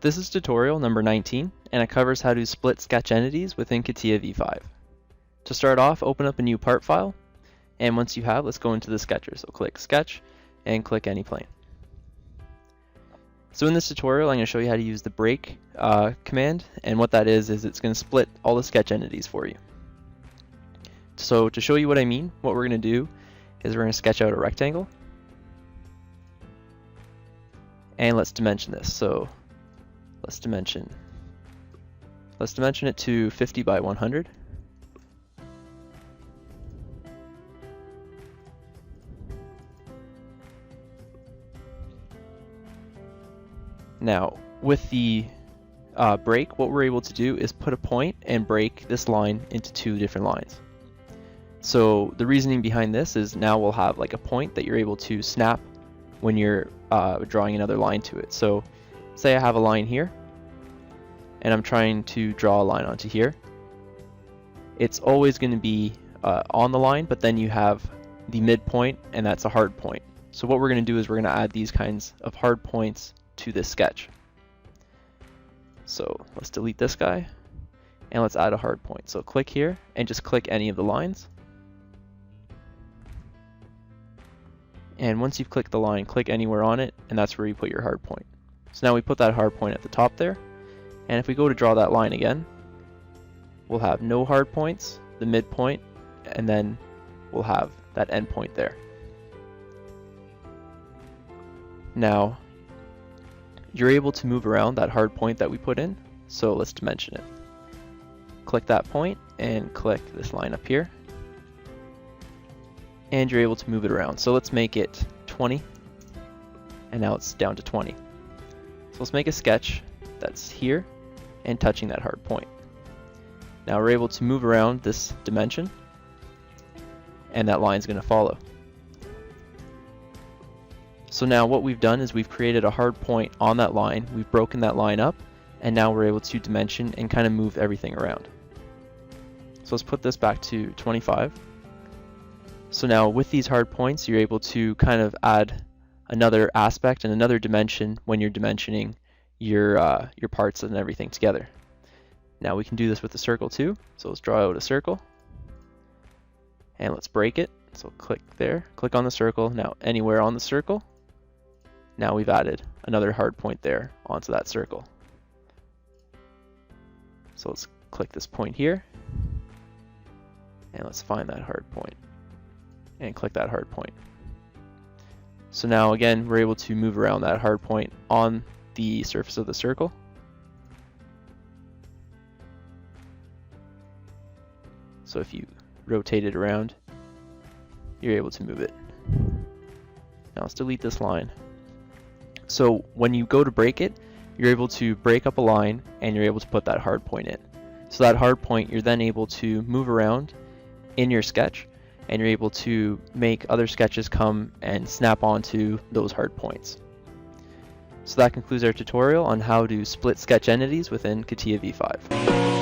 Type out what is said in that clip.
This is tutorial number 19, and it covers how to split sketch entities within Catia v5. To start off, open up a new part file, and once you have, let's go into the sketcher. So click Sketch, and click any plane. So in this tutorial, I'm going to show you how to use the break command, and what that is it's going to split all the sketch entities for you. So to show you what I mean, what we're going to do is we're going to sketch out a rectangle, and let's dimension this. So let's dimension it to 50 by 100. Now, with the break, what we're able to do is put a point and break this line into two different lines. So the reasoning behind this is now we'll have like a point that you're able to snap when you're drawing another line to it. So say I have a line here, and I'm trying to draw a line onto here. It's always going to be on the line, but then you have the midpoint, and that's a hard point. So what we're going to do is we're going to add these kinds of hard points to this sketch. So let's delete this guy, and let's add a hard point. So click here, and just click any of the lines. And once you've clicked the line, click anywhere on it, and that's where you put your hard point. So now we put that hard point at the top there, and if we go to draw that line again, we'll have no hard points, the midpoint, and then we'll have that end point there. Now, you're able to move around that hard point that we put in, so let's dimension it. Click that point and click this line up here, and you're able to move it around. So let's make it 20, and now it's down to 20. So let's make a sketch that's here and touching that hard point. Now we're able to move around this dimension, and that line's going to follow. So now what we've done is we've created a hard point on that line, we've broken that line up, and now we're able to dimension and kind of move everything around. So let's put this back to 25. So now with these hard points, you're able to kind of add another aspect and another dimension when you're dimensioning your parts and everything together. Now we can do this with the circle too. So let's draw out a circle, and let's break it. So click there, click on the circle. Now anywhere on the circle, now we've added another hard point there onto that circle. So let's click this point here, and let's find that hard point, and click that hard point. So now again, we're able to move around that hard point on the surface of the circle. So if you rotate it around, you're able to move it. Now let's delete this line. So when you go to break it, you're able to break up a line, and you're able to put that hard point in. So that hard point, you're then able to move around in your sketch, and you're able to make other sketches come and snap onto those hard points. So that concludes our tutorial on how to split sketch entities within Catia v5.